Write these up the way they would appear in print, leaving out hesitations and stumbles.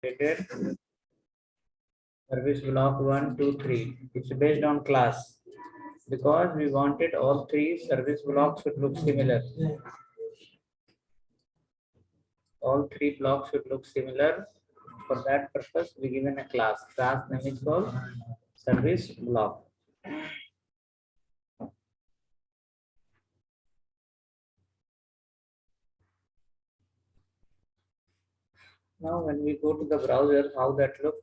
created service block 1, 2, 3. It's based on class because we wanted all three service blocks should look similar. All three blocks should look similar. For that purpose, we given a class. Class name is called service block. Now, when we go to the browser, how that look?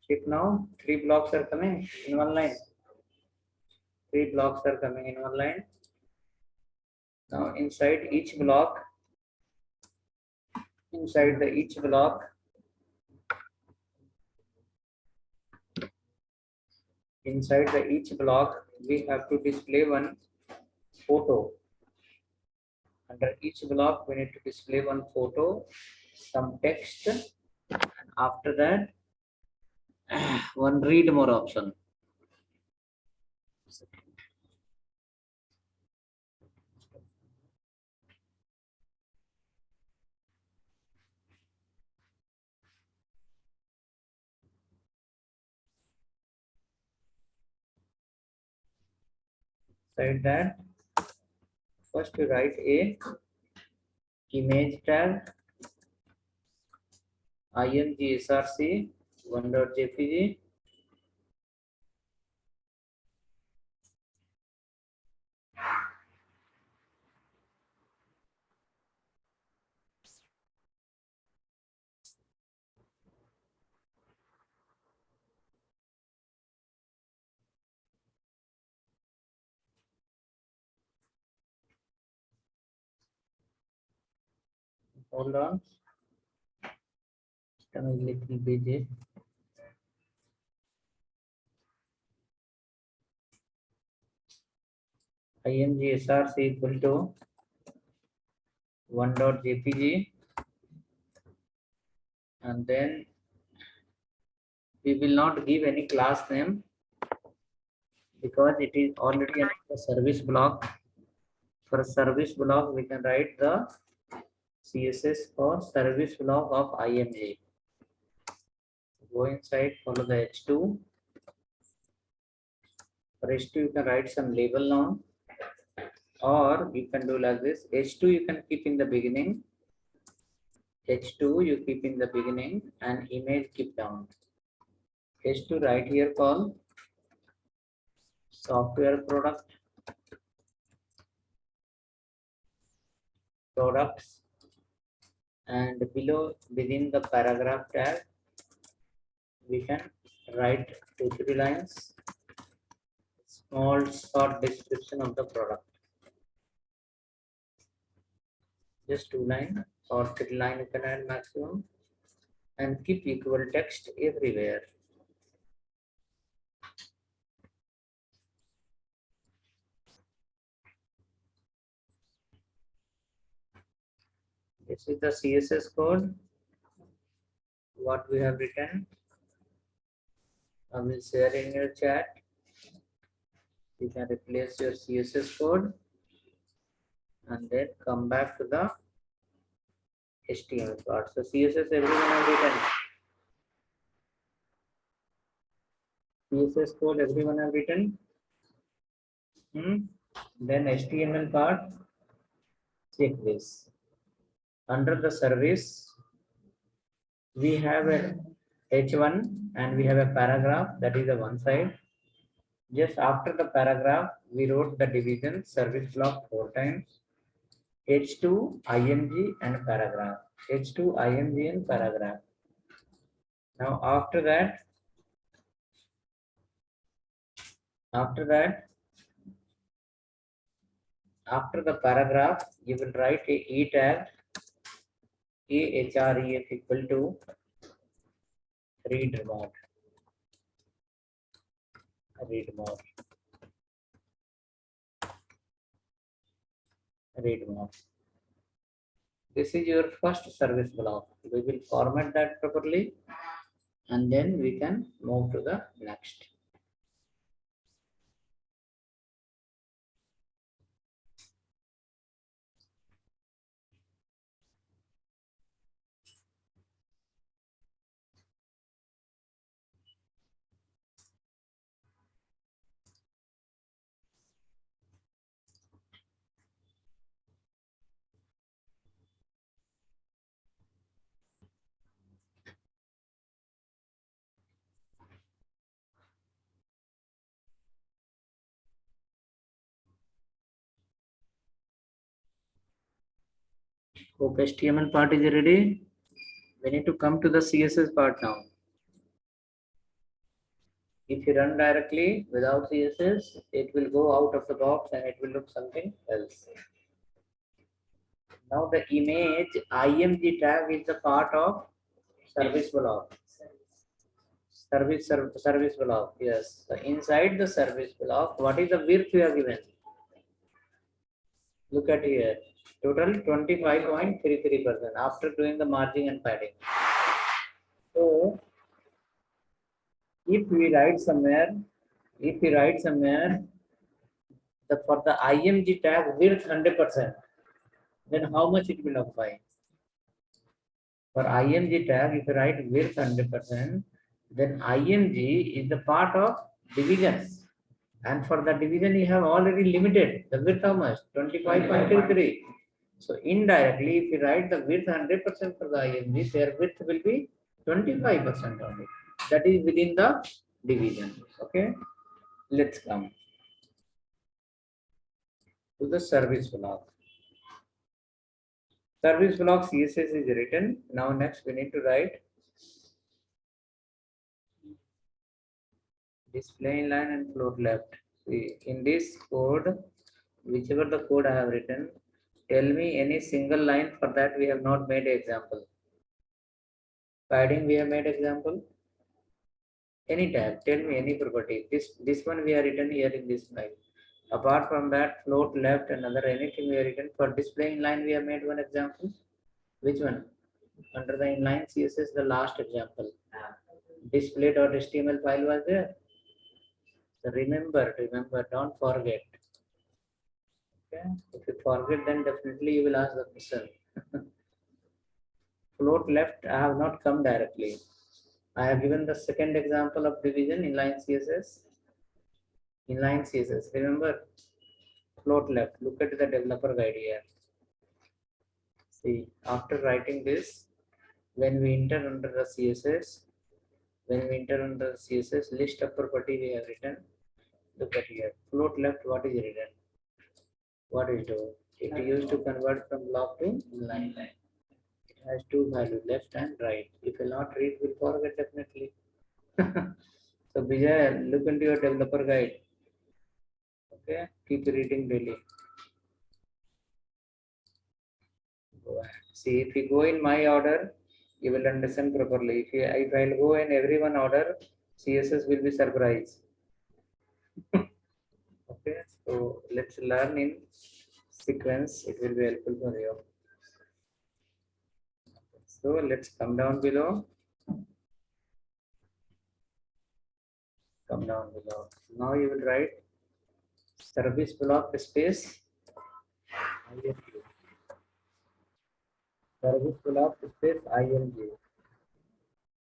Check now. Three blocks are coming in one line. Three blocks are coming in one line. Now, inside each block, each block, we have to display one photo. Under each block, we need to display one photo, some text, and after that, one read more option. Inside that, first you write a image tag, imgsrc 1.jpg. Hold on. Come a little busy. imgsrc equal to 1.jpg, and then we will not give any class name because it is already a service block. For service block, we can write the CSS for service block of img. Go inside, follow the h2. For h2, you can write some label now, or you can do like this. h2 you can keep in the beginning. h2 you keep in the beginning and image keep down. h2 right here call software products, and below within the paragraph tag we can write 2-3 lines, small short description of the product, just 2 lines or 3 lines you can add maximum, and keep equal text everywhere. This is the CSS code what we have written. I will share in your chat. You can replace your CSS code and then come back to the HTML part. So CSS everyone have written. CSS code everyone have written. Then HTML part. Check this. Under the service, we have a H1 and we have a paragraph, that is the one side. Just after the paragraph, we wrote the division service block 4 times. H2, IMG and paragraph. H2, IMG and paragraph. Now after that, after the paragraph, you will write a E tag, ahref equal to read more. Read more. Read more. This is your first service block. We will format that properly and then we can move to the next. Hope HTML part is ready. We need to come to the CSS part now. If you run directly without CSS, it will go out of the box and it will look something else. Now the image img tag is the part of service block. Service block, yes. So inside the service block, what is the width we are given? Look at here. Total 25.33% after doing the margin and padding. So if we write somewhere, for the img tag width 100%, then how much it will occupy? For img tag, if you write width 100%, then img is the part of division. And for the division, you have already limited the width how much? 25.33. So indirectly, if you write the width 100% for the img, their width will be 25% only. That is within the division. Okay. Let's come to the service block. Service block CSS is written. Now next we need to write display inline and float left. See, in this code, whichever the code I have written, tell me any single line for that we have not made example. Padding we have made example. Any tab, tell me any property. This one we have written here in this slide. Apart from that, float left and other anything we have written. For display inline we have made one example. Which one? Under the inline CSS, the last example. Display.html file was there. So remember, don't forget. Okay. If you forget, then definitely you will ask the question. Float left, I have not come directly. I have given the second example of division inline CSS. Inline CSS. Remember, float left. Look at the developer guide here. See, after writing this, when we enter under the CSS, list of property we have written. Look at here. Float left, what is written? What is do? It used to convert from block to inline. It has two values, left and right. If you not read, we'll forget definitely. So Vijay, look into your developer guide. Okay, keep reading daily. Go ahead. See, if you go in my order, you will understand properly. If I'll go in everyone order, CSS will be surprised. Okay, so let's learn in sequence. It will be helpful for you. So let's come down below. Come down below. Now you will write service block space ING. Service block space ING.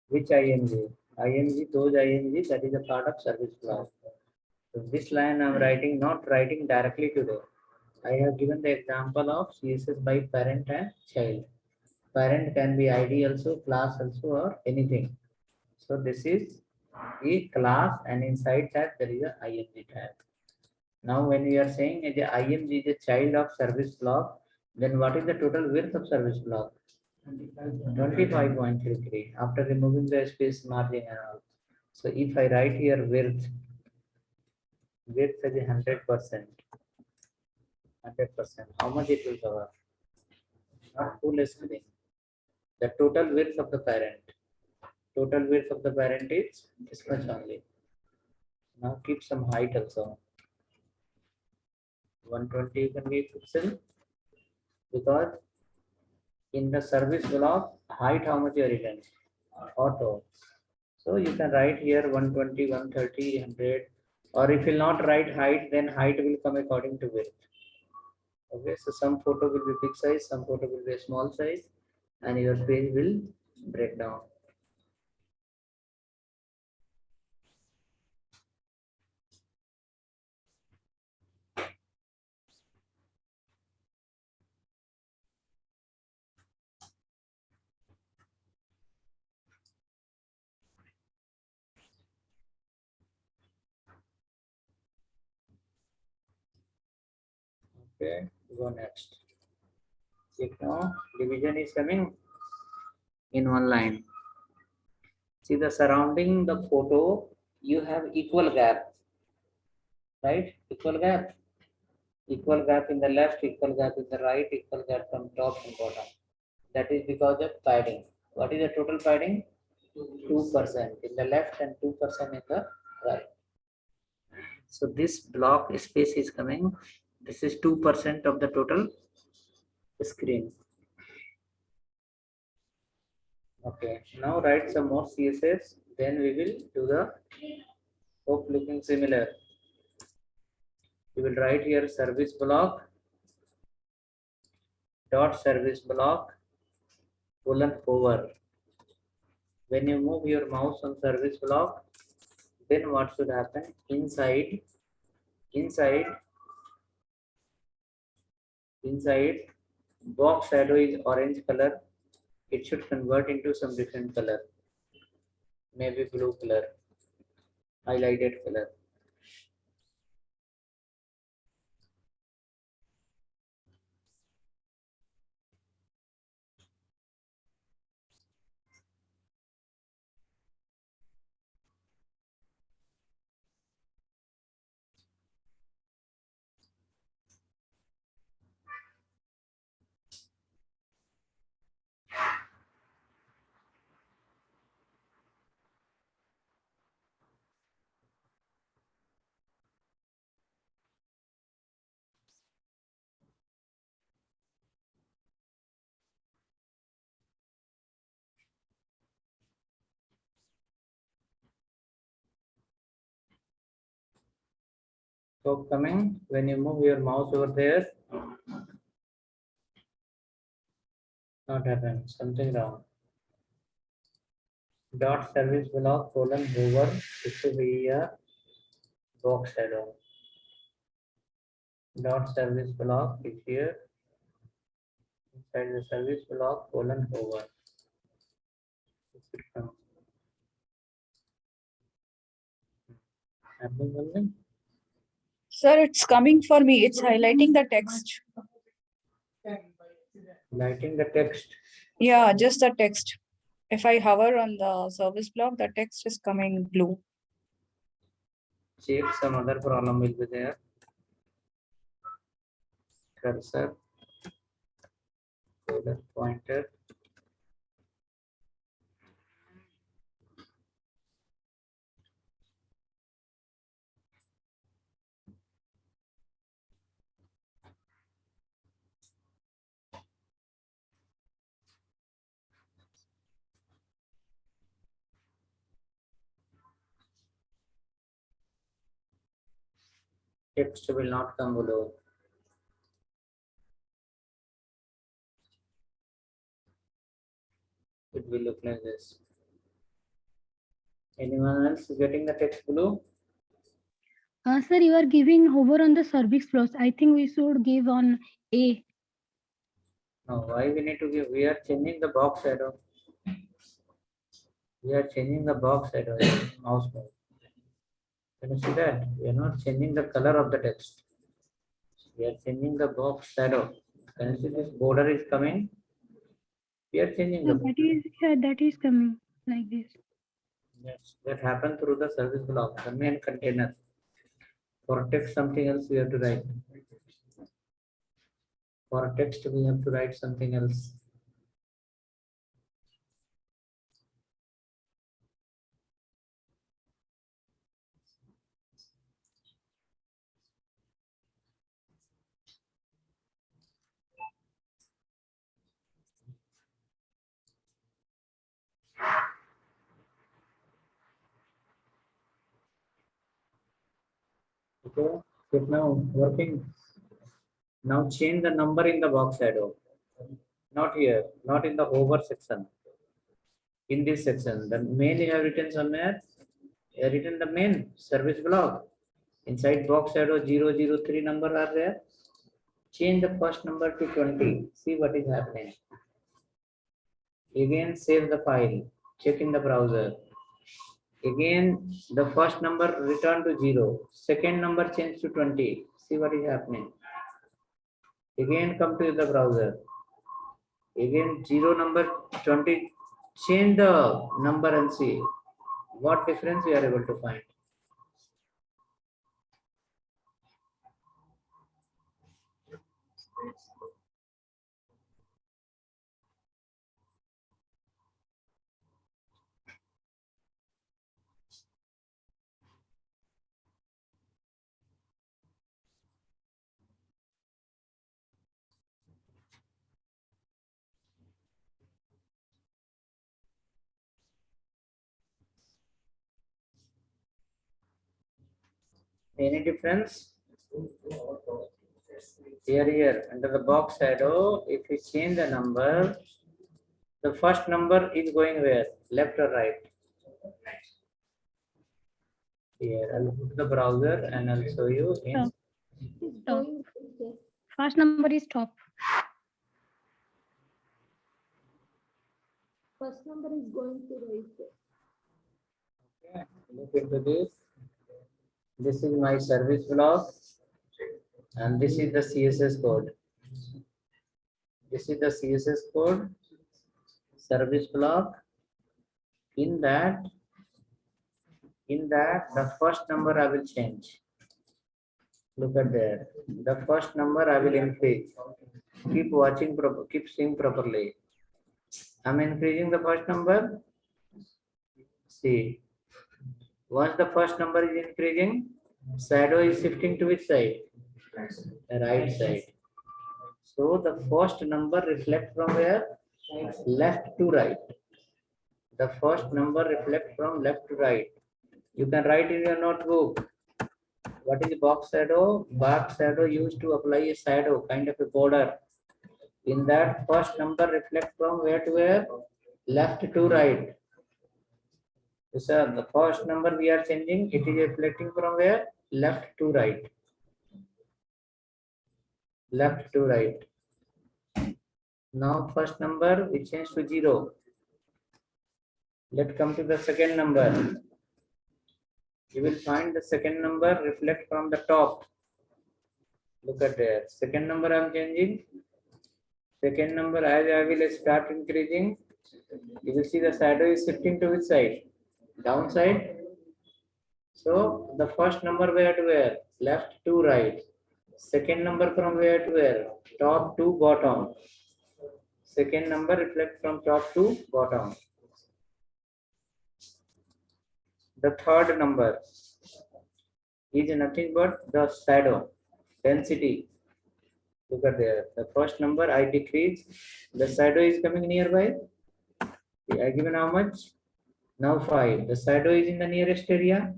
Which ING? ING, those ING that is a part of service block. So this line I'm writing, not writing directly today. I have given the example of CSS by parent and child. Parent can be ID also, class also, or anything. So this is a class, and inside that there is a ING tag. Now when we are saying the ING is a child of service block, then what is the total width of service block? 25.33 after removing the space margin and all. So if I write here width is 100%. How much it will cover? Not full screen. The total width of the parent. Total width of the parent is this much only. Now keep some height also. 120 you can give pixel, because in the service block height how much you are written? Auto. So you can write here 120, 130, 100, or if you will not write height, then height will come according to width. Okay, so some photo will be big size, some photo will be a small size, and your page will break down. Okay, go next. Check now. Division is coming in one line. See the surrounding the photo, you have equal gap, right? Equal gap. Equal gap in the left, equal gap in the right, equal gap from top and bottom. That is because of padding. What is the total padding? 2% in the left and 2% in the right. So this block space is coming. This is 2% of the total screen. Okay, now write some more CSS. Then we will do the hope looking similar. You will write here service block dot service block colon hover. When you move your mouse on service block, then what should happen? Inside box shadow is orange color. It should convert into some different color, maybe blue color, highlighted color. So coming, when you move your mouse over there, not happen, something wrong. Dot service block colon hover, it should be a box shadow. Dot service block is here. Inside the service block colon hover. It should come. Happening something? Sir, it's coming for me. It's highlighting the text. Lighting the text. Yeah, just the text. If I hover on the service block, the text is coming blue. Check some other problem will be there. Cursor, color pointer. Text will not come below. It will look like this. Anyone else getting the text below? Sir, you are giving hover on the service flows. I think we should give on A. No, why we need to give? We are changing the box shadow. We are changing the box shadow. Mouse move. Can you see that? We are not changing the color of the text. We are changing the box shadow. Can you see this border is coming? We are changing the. That is coming like this. Yes, that happened through the service block, the main container. For text, something else we have to write. For text, we have to write something else. Okay, good now, working. Now change the number in the box shadow. Not here, not in the hover section. In this section, the main you have written somewhere. You have written the main service block. Inside box shadow 003 number are there. Change the first number to 20. See what is happening. Again, save the file. Check in the browser. Again, the first number return to 0. Second number change to 20. See what is happening. Again, come to the browser. Again, 0 number 20, change the number and see what difference we are able to find. Any difference? Here, under the box shadow, if we change the number, the first number is going where? Left or right? Here, I'll put the browser and I'll show you in. Top. First number is top. First number is going to right. Okay, look into this. This is my service block, and this is the CSS code. This is the CSS code, service block. In that, the first number I will change. Look at there. The first number I will increase. Keep watching, keep seeing properly. I'm increasing the first number. See, once the first number is increasing, shadow is shifting to which side? Right side. So the first number reflects from where? Left to right. The first number reflects from left to right. You can write in your notebook. What is box shadow? Box shadow used to apply a shadow, kind of a border. In that, first number reflects from where to where? Left to right. So the first number we are changing, it is reflecting from where? Left to right. Left to right. Now first number we change to 0. Let's come to the second number. You will find the second number reflect from the top. Look at there. Second number I am changing. Second number as I will start increasing, you will see the shadow is shifting to which side? Downside. So the first number where to where? Left to right. Second number from where to where? Top to bottom. Second number reflect from top to bottom. The third number is nothing but the shadow density. Look at there. The first number I decrease. The shadow is coming nearby. I given how much? Now 5. The shadow is in the nearest area.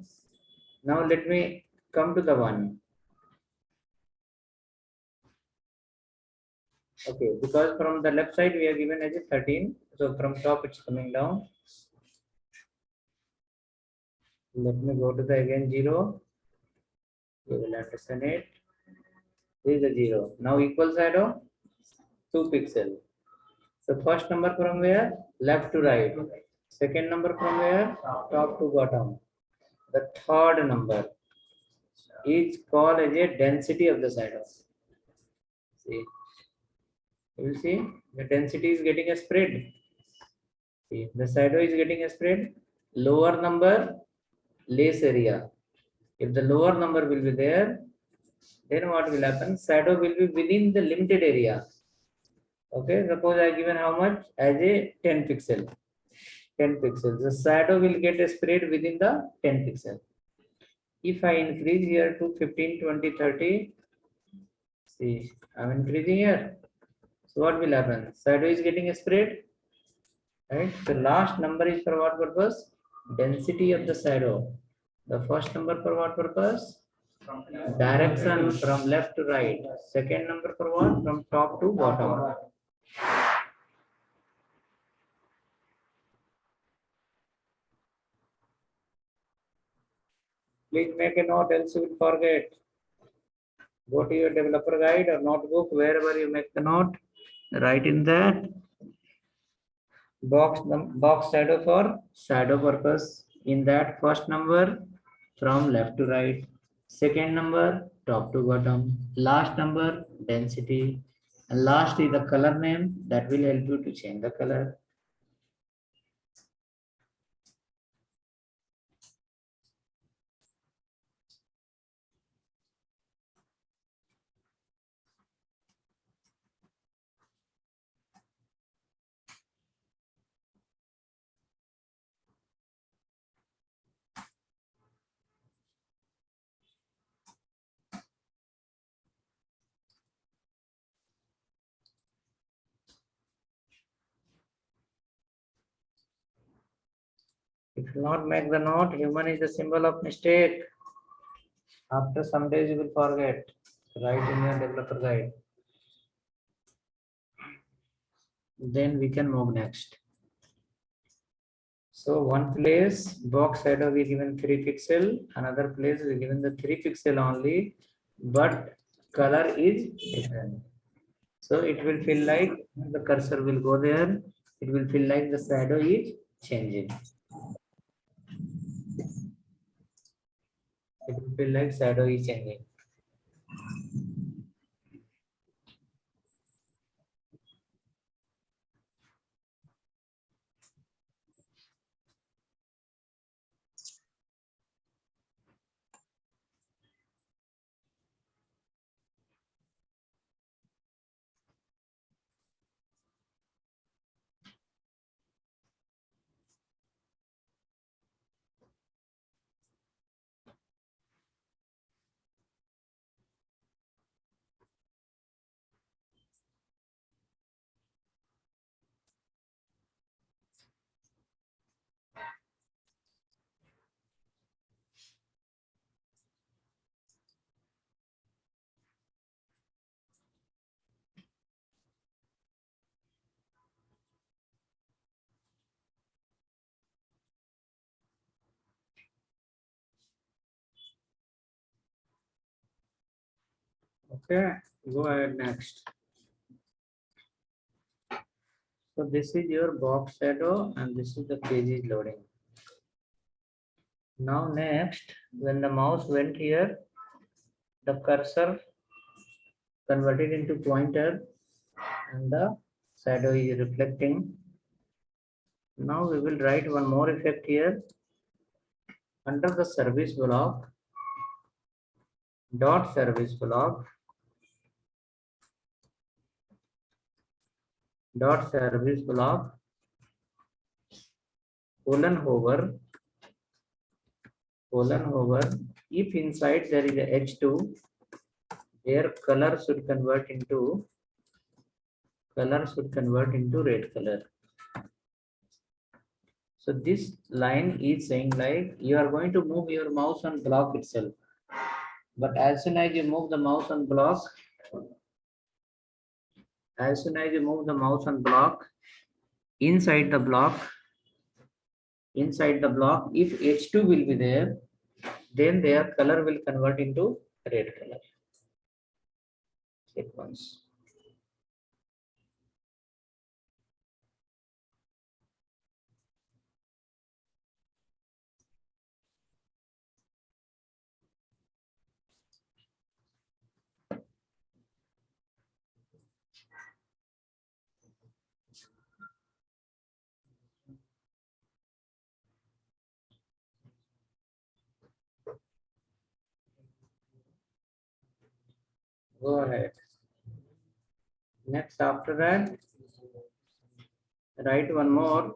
Now let me come to the 1. Okay, because from the left side we are given as a 13. So from top it's coming down. Let me go to the again 0. You will understand it. This is the 0. Now equal shadow 2 pixels. So first number from where? Left to right. Second number from where? Top to bottom. The third number is called as a density of the shadow. See, you will see the density is getting a spread. See, the shadow is getting a spread. Lower number, less area. If the lower number will be there, then what will happen? Shadow will be within the limited area. Okay, suppose I given how much? As a 10 pixel. 10 pixels. The shadow will get a spread within the 10 pixel. If I increase here to 15, 20, 30, see, I'm increasing here. So what will happen? Shadow is getting a spread. Right? The last number is for what purpose? Density of the shadow. The first number for what purpose? Direction from left to right. Second number for what? From top to bottom. Please make a note, else you will forget. Go to your developer guide or notebook, wherever you make the note. Write in that box shadow for shadow purpose. In that first number from left to right. Second number top to bottom. Last number density. And last is the color name that will help you to change the color. If you not make the note, human is the symbol of mistake. After some days you will forget. Write in your developer guide. Then we can move next. So one place box shadow we given 3 pixel, another place we given the 3 pixel only, but color is different. So it will feel like the cursor will go there. It will feel like the shadow is changing. It will feel like shadow is changing. Okay, go ahead next. So this is your box shadow and this is the page is loading. Now next, when the mouse went here, the cursor converted into pointer and the shadow is reflecting. Now we will write one more effect here. Under the service block, dot service block, dot service block, colon hover, if inside there is a H2, their color should convert into red color. So this line is saying like you are going to move your mouse on block itself. But as soon as you move the mouse on block, inside the block, if H2 will be there, then their color will convert into red color. Check once. Go ahead. Next, after that, write one more.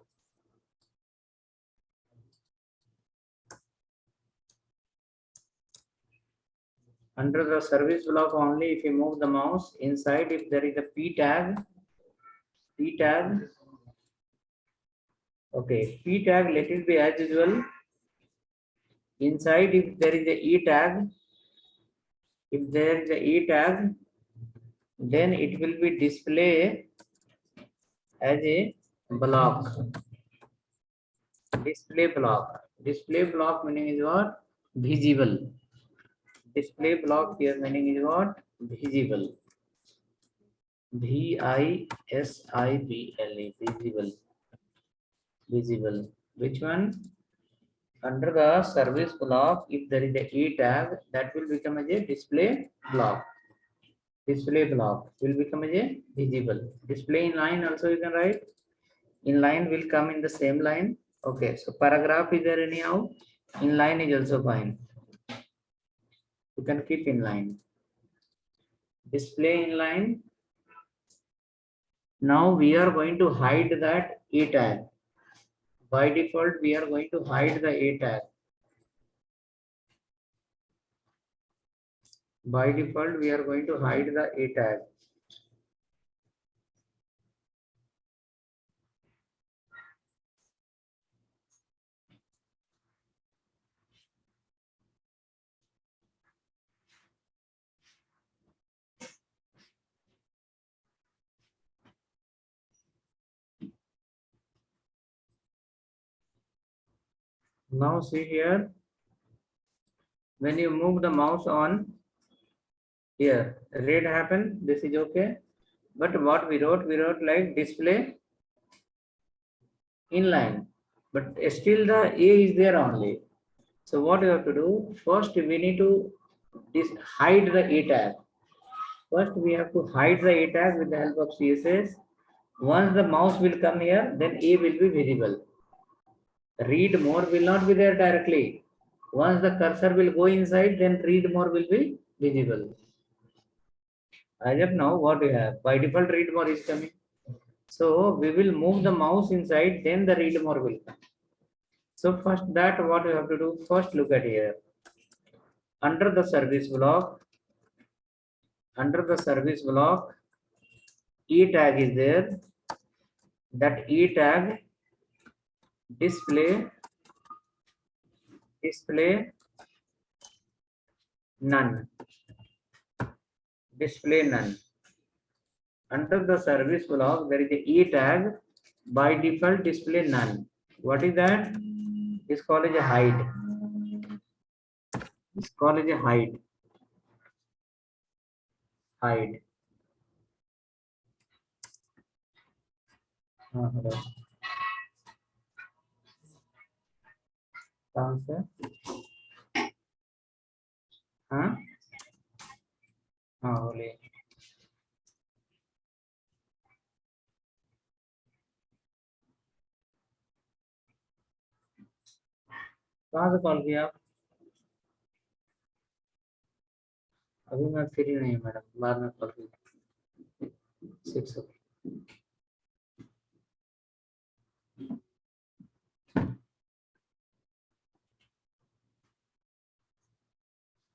Under the service block only, if you move the mouse inside, if there is a P tag, okay, P tag, let it be as usual. Inside, if there is a E tag, then it will be display as a block. Display block meaning is what? Visible. Display block here meaning is what? Visible. VISIBLE. Visible. Which one? Under the service block, if there is a E tag, that will become as a display block. display block will become as a visible. Display inline also you can write. Inline will come in the same line. Okay, so paragraph is there anyhow. Inline is also fine. You can keep inline. Display inline. Now we are going to hide that A tag. By default, we are going to hide the A tag. By default, we are going to hide the A tag. Now see here, when you move the mouse on here, red happened, this is okay. But what we wrote like display inline, but still the A is there only. So what you have to do, first we need to hide the A tag. First we have to hide the A tag with the help of CSS. Once the mouse will come here, then A will be visible. Read more will not be there directly. Once the cursor will go inside, then read more will be visible. As of now, what we have? By default, read more is coming. So we will move the mouse inside, then the read more will come. So first that what we have to do, first look at here. Under the service block, E tag is there. That E tag display none. Display none. Under the service block, there is a E tag. By default, display none. What is that? It's called as a hide. It's called as a hide. Hide. Hello. कहाँ से? हाँ हाँ बोलिए. कहाँ से call किया आप? अभी मैं फ्री नहीं हूँ मैडम, बाद में कॉल कीजिए. 6 o'clock.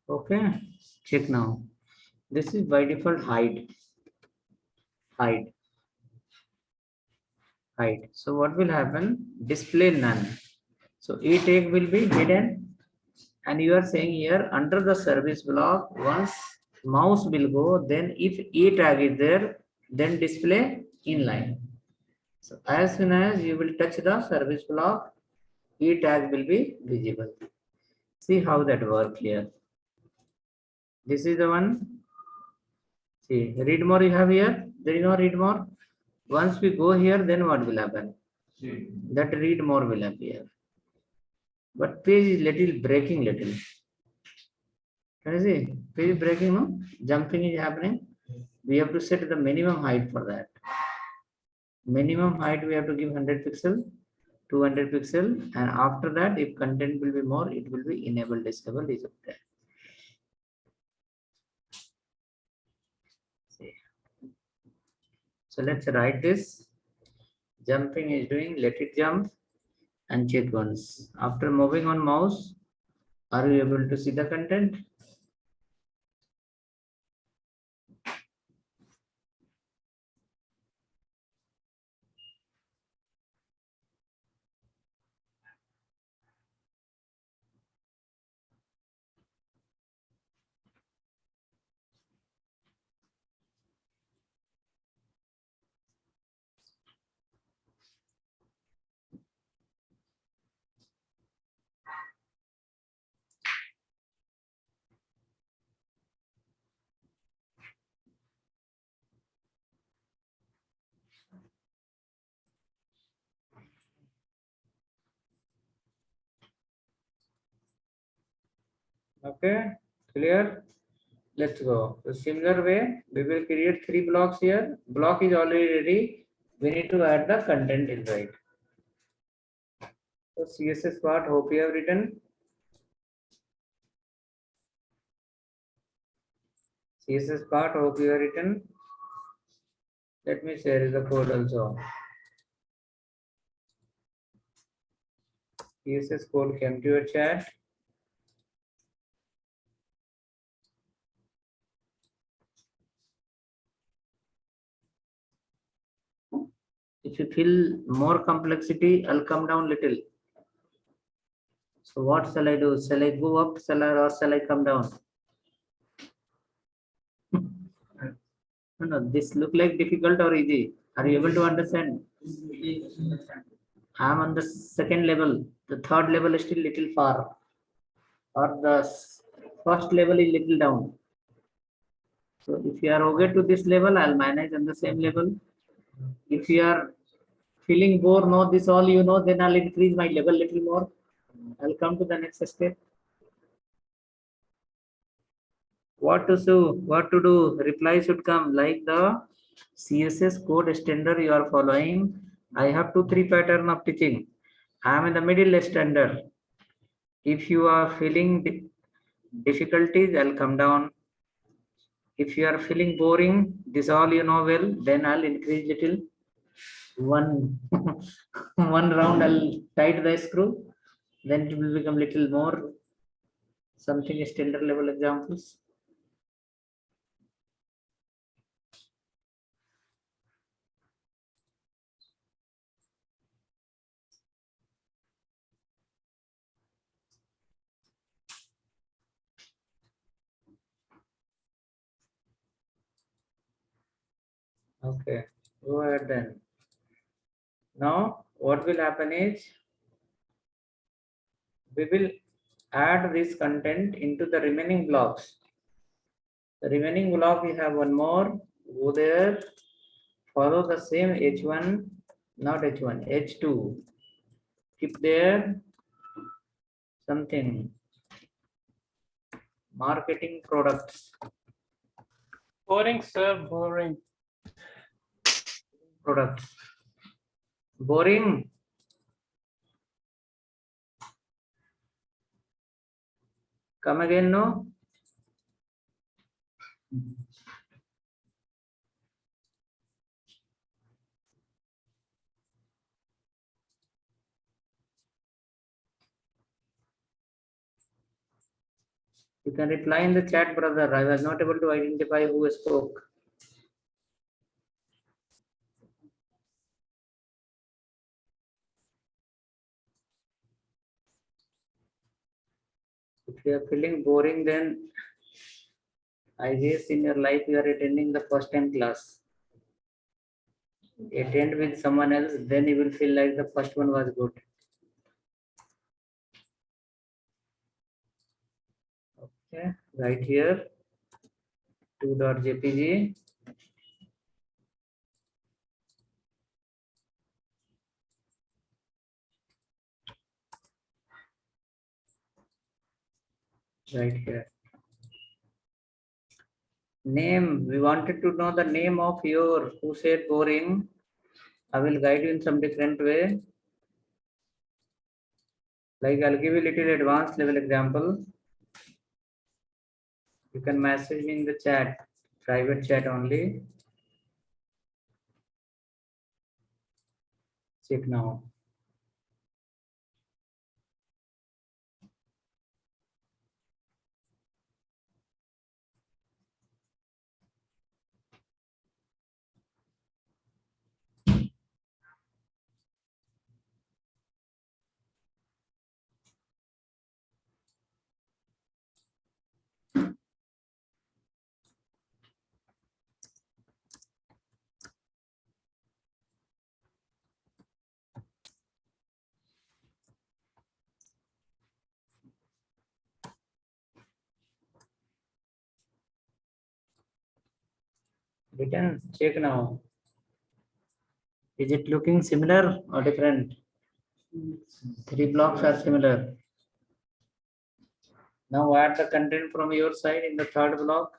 Okay, check now. This is by default hide. So what will happen? Display none. So E tag will be hidden, and you are saying here under the service block, once mouse will go, then if E tag is there, then display inline. So as soon as you will touch the service block, E tag will be visible. See how that works here. This is the one. See, read more you have here. There is no read more. Once we go here, then what will happen? That read more will appear. But page is little breaking little. Can you see? Page is breaking, no? Jumping is happening. We have to set the minimum height for that. Minimum height we have to give 100 pixel, 200 pixel, and after that, if content will be more, it will be enable, disable is okay. See. So let's write this. Jumping is doing, let it jump and check once. After moving on mouse, are you able to see the content? Okay, clear? Let's go. The similar way, we will create 3 blocks here. Block is already ready. We need to add the content inside. So CSS part, hope you have written. CSS part, hope you have written. Let me share the code also. CSS code came to your chat. If you feel more complexity, I'll come down little. So what shall I do? Shall I go up? Or shall I come down? No, this look like difficult or easy. Are you able to understand? I am on the second level. The third level is still little far. Or the first level is little down. So if you are okay to this level, I'll manage on the same level. If you are feeling bored, no, this all you know, then I'll increase my level little more. I'll come to the next step. What to do? What to do? Reply should come like the CSS code standard you are following. I have 2-3 pattern of teaching. I am in the middle standard. If you are feeling difficulties, I'll come down. If you are feeling boring, this all you know well, then I'll increase little. One one round I'll tight the screw, then it will become little more. Something standard level examples. Okay, go ahead then. Now, what will happen is we will add this content into the remaining blocks. The remaining block, we have one more. Go there, follow the same H1, not H1, H2. Keep there something. Marketing products. Boring, sir, boring. Products. Boring. Come again, no? You can reply in the chat, brother. I was not able to identify who spoke. If you are feeling boring, then I guess in your life you are attending the first time class. Attend with someone else, then you will feel like the first one was good. Okay, right here, 2.jpg. Right here. Name, we wanted to know the name of your who said boring. I will guide you in some different way. Like I'll give you a little advanced level example. You can message me in the chat, private chat only. Check now. Written, check now. Is it looking similar or different? 3 blocks are similar. Now add the content from your side in the third block.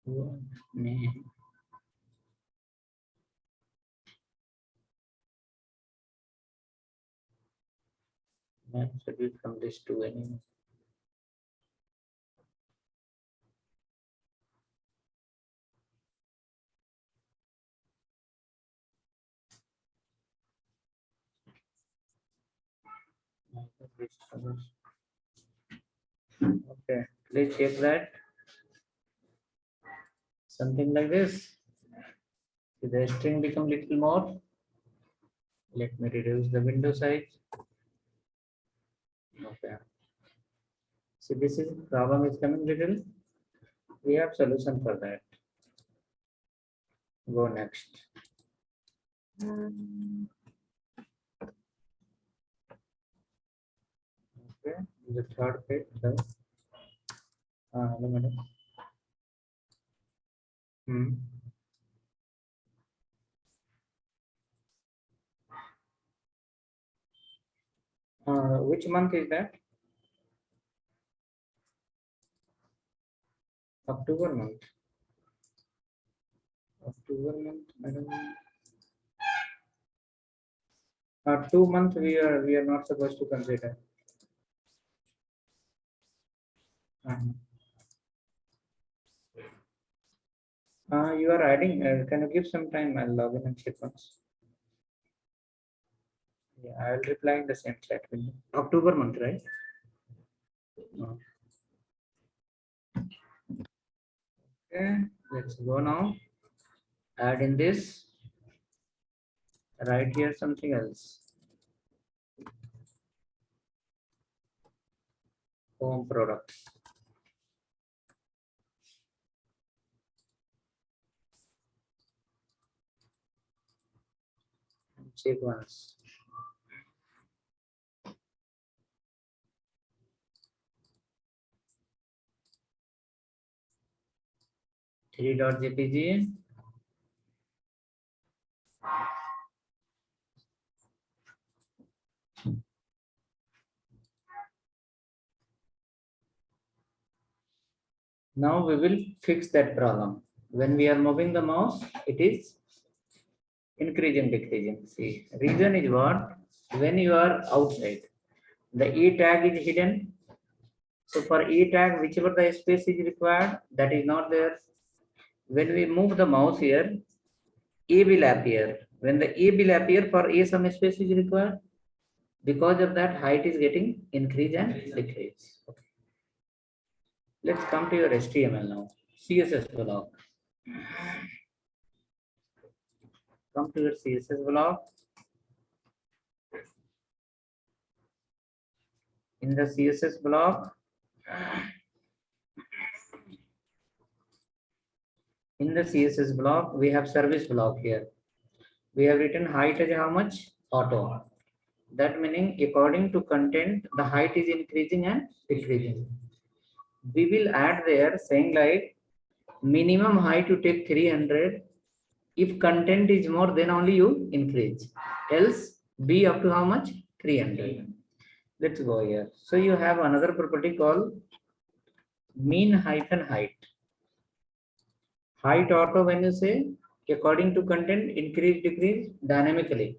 Name. That should be from this two anyway. Okay, please check that. Something like this. Did the string become little more? Let me reduce the window size. Okay. See, this is problem is coming little. We have solution for that. Go next. Okay, the third page. Hello, madam. Which month is that? October month. October month, madam. 2 months we are not supposed to consider. You are adding. Can you give some time? I'll log in and check once. Yeah, I'll reply in the same chat window. October month, right? No. Okay, let's go now. Add in this. Write here something else. Home products. Check once. .jpg. Now we will fix that problem. When we are moving the mouse, it is increasing, decreasing. See, reason is what? When you are outside, the E tag is hidden. So for E tag, whichever the space is required, that is not there. When we move the mouse here, A will appear. When the A will appear, for A some space is required. Because of that, height is getting increase and decrease. Okay. Let's come to your HTML now. CSS block. Come to your CSS block. In the CSS block, we have service block here. We have written height as how much? Auto. That meaning according to content, the height is increasing and decreasing. We will add there saying like minimum height to take 300. If content is more, then only you increase. Else be up to how much? 300. Let's go here. So you have another property called mean hyphen height. Height auto, when you say according to content, increase, decrease dynamically.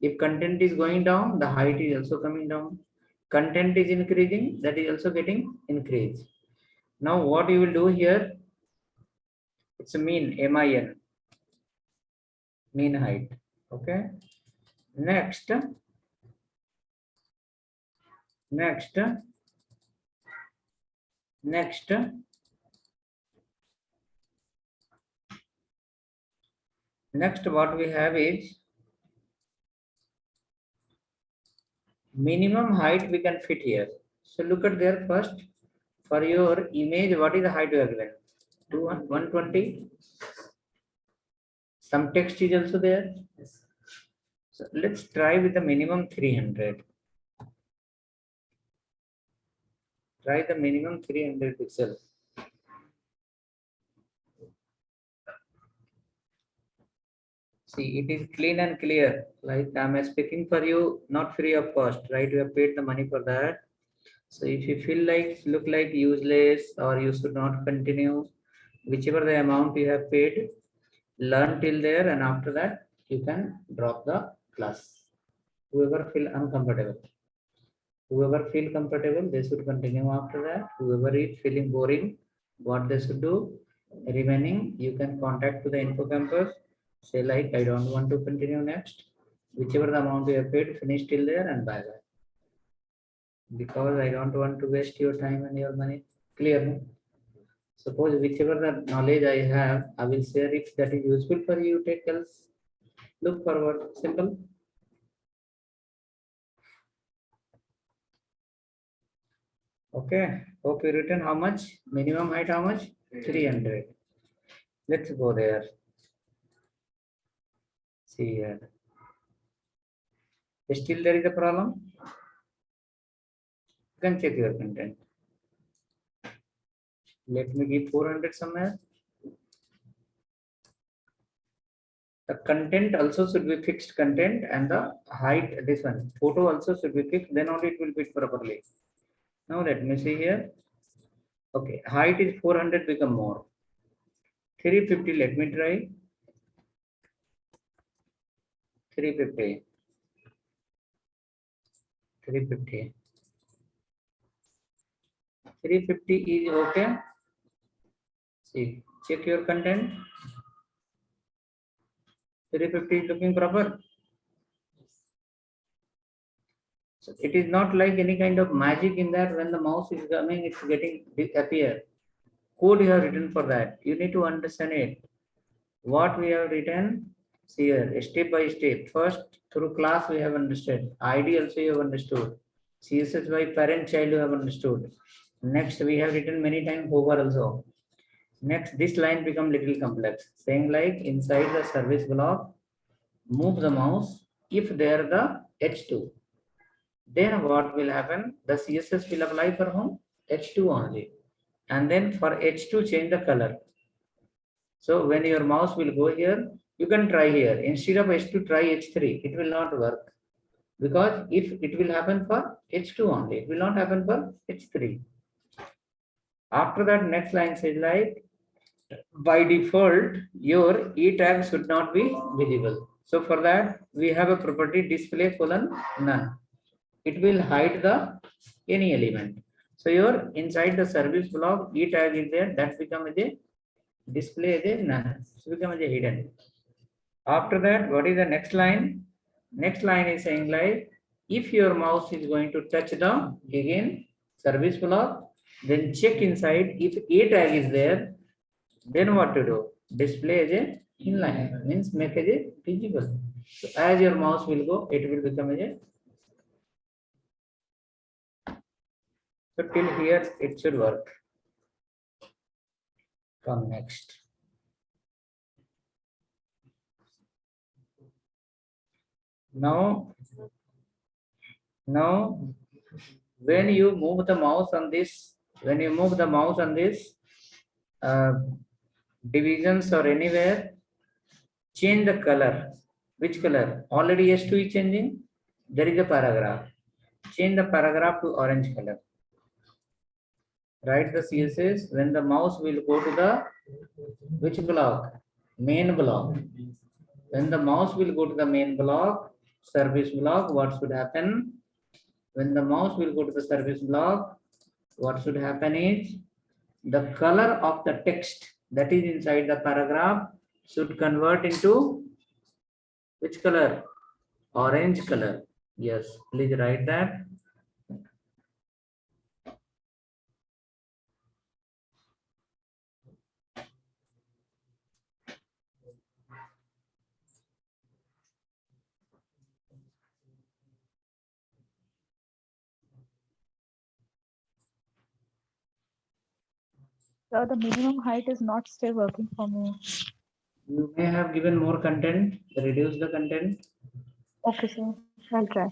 If content is going down, the height is also coming down. Content is increasing, that is also getting increased. Now what you will do here, it's a mean, MIN, mean height. Okay. Next, what we have is minimum height we can fit here. So look at there first. For your image, what is the height you have given? 120. Some text is also there. So let's try with the minimum 300. Try the minimum 300 pixels. See, it is clean and clear. Like I'm speaking for you, not free of cost, right? You have paid the money for that. So if you feel like look like useless or you should not continue, whichever the amount you have paid, learn till there, and after that you can drop the class. Whoever feel uncomfortable. Whoever feel comfortable, they should continue after that. Whoever is feeling boring, what they should do, remaining, you can contact to the info campus, say like, I don't want to continue next. Whichever the amount you have paid, finish till there and bye bye. Because I don't want to waste your time and your money. Clear? No? Suppose whichever the knowledge I have, I will share. If that is useful for you, take else. Look forward. Simple. Okay. Hope you written how much? Minimum height how much? 300. Let's go there. See here. Still there is a problem? You can check your content. Let me give 400 somewhere. The content also should be fixed content, and the height, this one, photo also should be fixed, then only it will fit properly. Now let me see here. Okay, height is 400, become more. 350, let me try. 350. 350. 350 is okay. See, check your content. 350 is looking proper. So it is not like any kind of magic in that when the mouse is coming, it's getting disappear. Code you have written for that. You need to understand it. What we have written, see here, step by step. First, through class we have understood. ID also you have understood. CSS by parent child you have understood. Next, we have written many times hover also. Next, this line become little complex. Saying like inside the service block, move the mouse if there the H2. Then what will happen? The CSS will apply for whom? H2 only. And then for H2 change the color. So when your mouse will go here, you can try here. Instead of H2, try H3. It will not work. Because if it will happen for H2 only, it will not happen for H3. After that, next line says like, by default, your E tag should not be visible. So for that, we have a property display colon none. It will hide the any element. So your inside the service block, E tag is there, that becomes a display as a none. So become as a hidden. After that, what is the next line? Next line is saying like, if your mouse is going to touch the again service block, then check inside. If A tag is there, then what to do? Display as a inline, means make as a visible. So as your mouse will go, it will become as a. So till here it should work. Come next. Now when you move the mouse on this, divisions or anywhere, change the color. Which color? Already S2 is changing. There is a paragraph. Change the paragraph to orange color. Write the CSS. When the mouse will go to the which block? Main block. When the mouse will go to the main block, service block, what should happen? When the mouse will go to the service block, what should happen is the color of the text that is inside the paragraph should convert into which color? Orange color. Yes, please write that. So the minimum height is not still working for me. You may have given more content, reduce the content. Okay, sir. I'll try.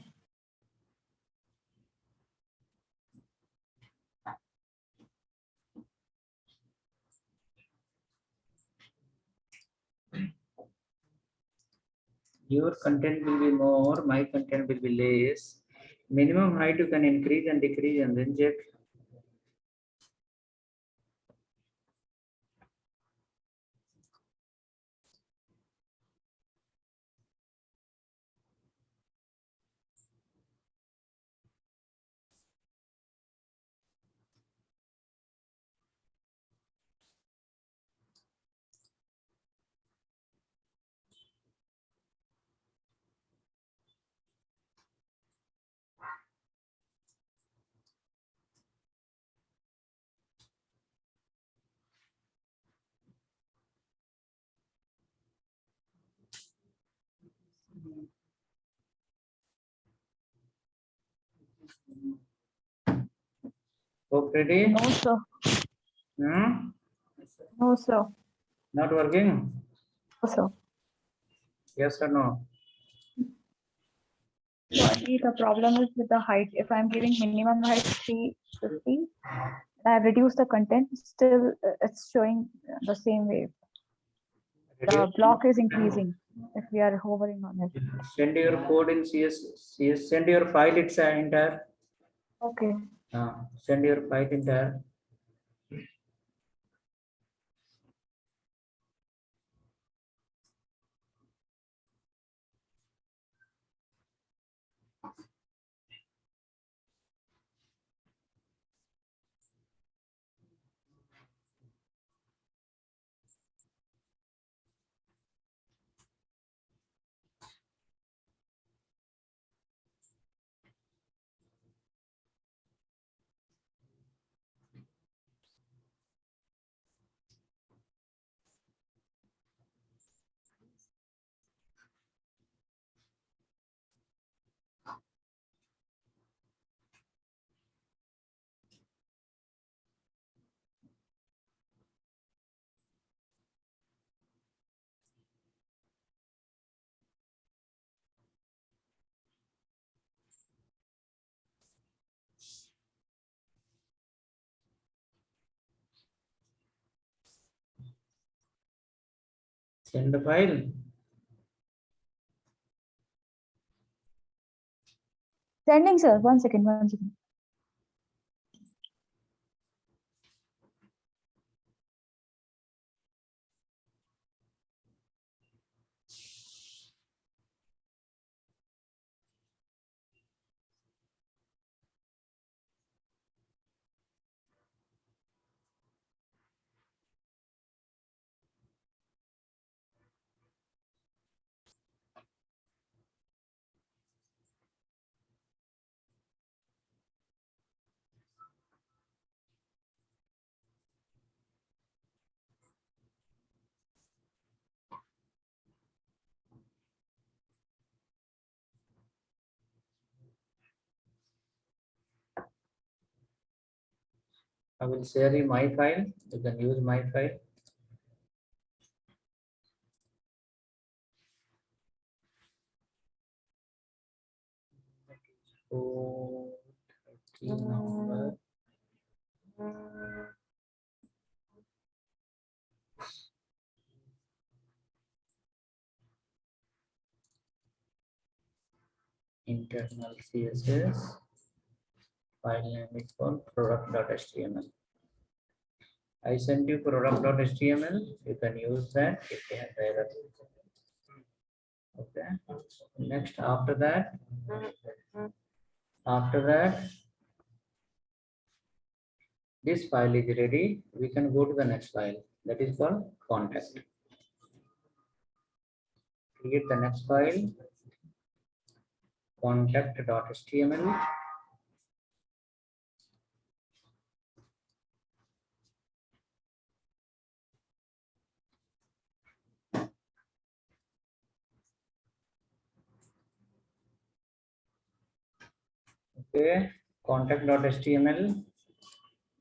Your content will be more, my content will be less. Minimum height you can increase and decrease and then check. Hope ready? No, sir. Hmm? No, sir. Not working? No, sir. Yes or no? Only the problem is with the height. If I'm giving minimum height 350, I've reduced the content, still it's showing the same way. The block is increasing if we are hovering on it. Send your code in CS, send your file, it's entire. Okay. Send your file entire. Send the file. Sending, sir. 1 second, 1 second. I will share you my file. You can use my file. Oh, 13 November. Internal CSS. File name is called product.html. I sent you product.html. You can use that if you have error. Okay. Next, after that, this file is ready. We can go to the next file. That is called contact. Create the next file. Contact.html. Okay, contact.html.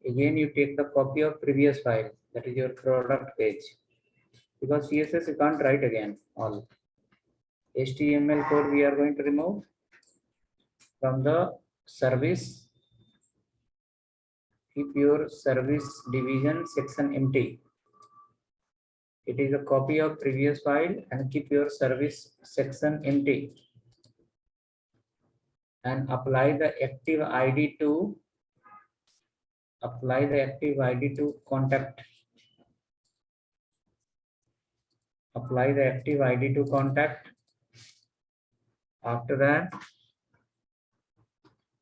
Again, you take the copy of previous file, that is your product page. Because CSS you can't write again all. HTML code we are going to remove from the service. Keep your service division section empty. It is a copy of previous file and keep your service section empty. And apply the active ID to contact. Apply the active ID to contact. After that,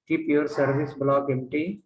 keep your service block empty.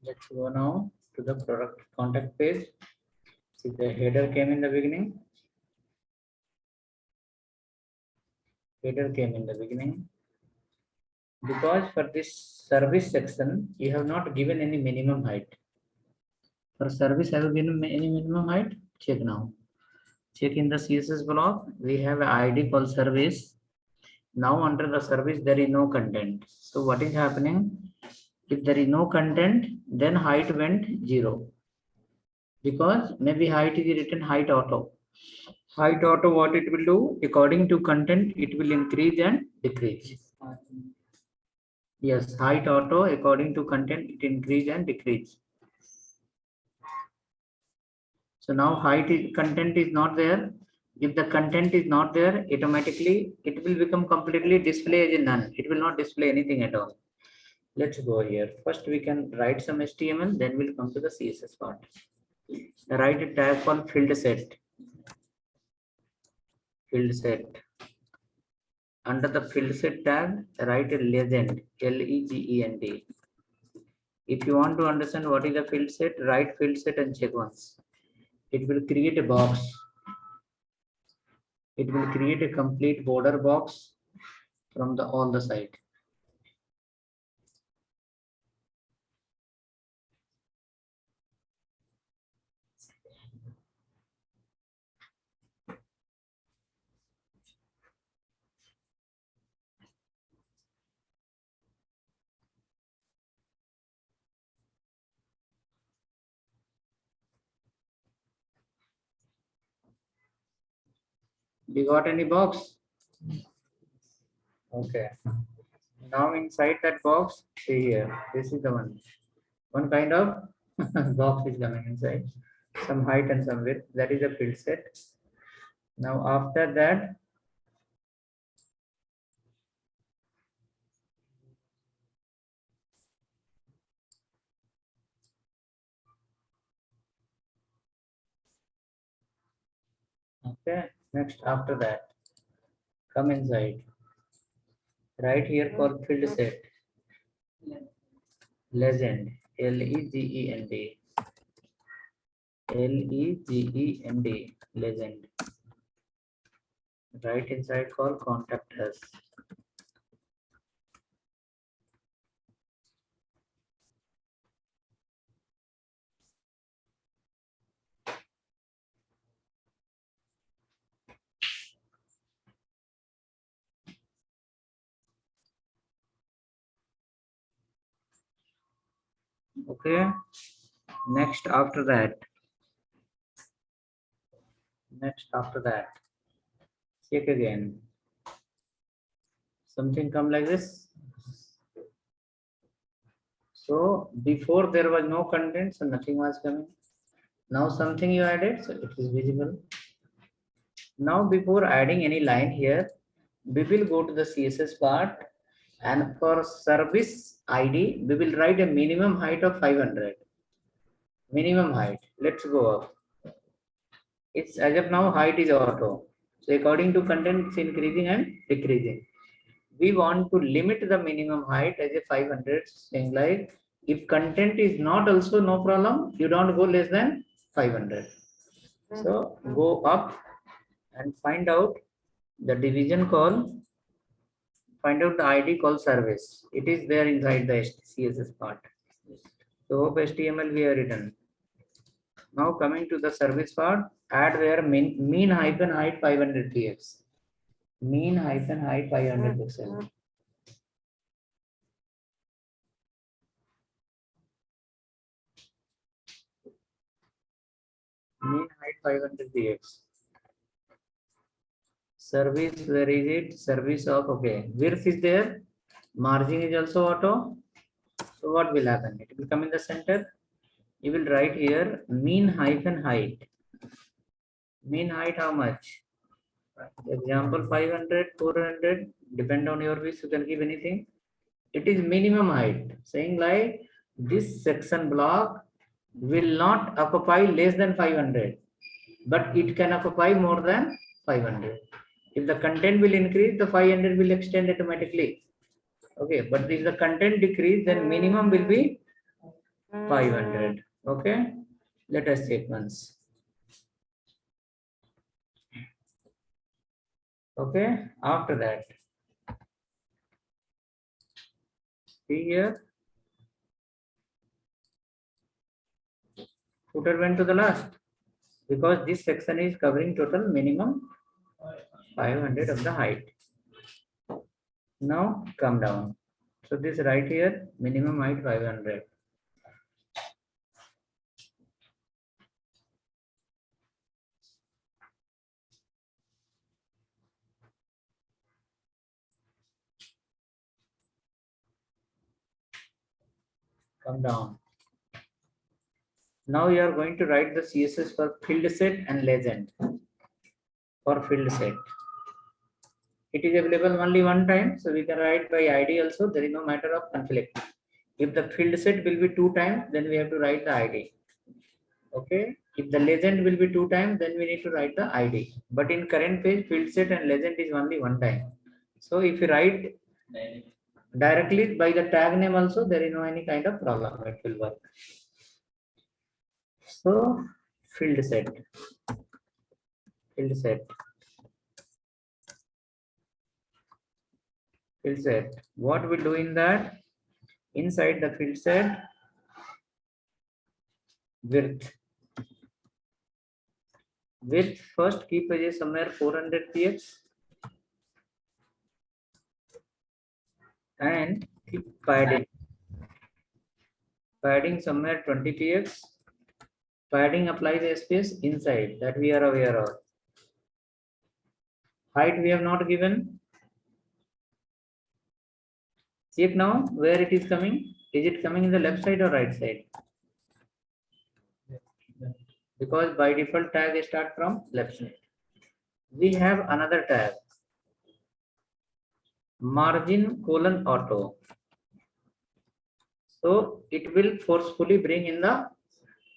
Let's go now to the product contact page. See, the header came in the beginning. Header came in the beginning. Because for this service section, you have not given any minimum height. For service, have you given any minimum height? Check now. Check in the CSS block. We have an ID called service. Now under the service, there is no content. So what is happening? If there is no content, then height went 0. Because maybe height is written height auto. Height auto, what it will do? According to content, it will increase and decrease. Yes, height auto, according to content, it increase and decrease. So now content is not there. If the content is not there, automatically it will become completely display as a none. It will not display anything at all. Let's go here. First, we can write some HTML, then we'll come to the CSS part. Write a tag called field set. Field set. Under the field set tag, write a legend, Legend. If you want to understand what is a field set, write field set and check once. It will create a box. It will create a complete border box from all the side. You got any box? Okay. Now inside that box, see here, this is the one. One kind of box is coming inside. Some height and some width. That is a field set. Now after that, okay, next after that, come inside. Right here for field set. Legend, Legend. Legend, legend. Right inside called contact us. Okay. Next after that. Check again. Something come like this. So before there was no content, so nothing was coming. Now something you added, so it is visible. Now before adding any line here, we will go to the CSS part, and for service ID, we will write a minimum height of 500. Minimum height. Let's go up. It's as of now height is auto. So according to content, it's increasing and decreasing. We want to limit the minimum height as a 500, saying like if content is not also no problem, you don't go less than 500. So go up and find out the division call, find out the ID called service. It is there inside the CSS part. So hope HTML we have written. Now coming to the service part, add there mean hyphen height 500 px. Mean hyphen height 500 pixel. Mean height 500 px. Service, where is it? Service of, okay. Width is there. Margin is also auto. So what will happen? It will come in the center. You will write here mean hyphen height. Mean height how much? Example 500, 400, depend on your wish, you can give anything. It is minimum height, saying like this section block will not occupy less than 500, but it can occupy more than 500. If the content will increase, the 500 will extend automatically. Okay, but if the content decrease, then minimum will be 500. Okay, let us check once. Okay, after that, see here, footer went to the last because this section is covering total minimum 500 of the height. Now come down. So this right here, minimum height 500. Come down. Now you are going to write the CSS for field set and legend. For field set, it is available only one time, so we can write by ID also. There is no matter of conflict. If the field set will be 2 times, then we have to write the ID. Okay. If the legend will be 2 times, then we need to write the ID. But in current page, field set and legend is only one time. So if you write directly by the tag name also, there is no any kind of problem. It will work. So field set. Field set. Field set. What we do in that? Inside the field set, width. Width first keep as somewhere 400 px and keep padding. Padding somewhere 20 px. Padding applies a space inside that we are aware of. Height we have not given. Check now where it is coming. Is it coming in the left side or right side? Because by default tag start from left side. We have another tag. Margin : auto. So it will forcefully bring in the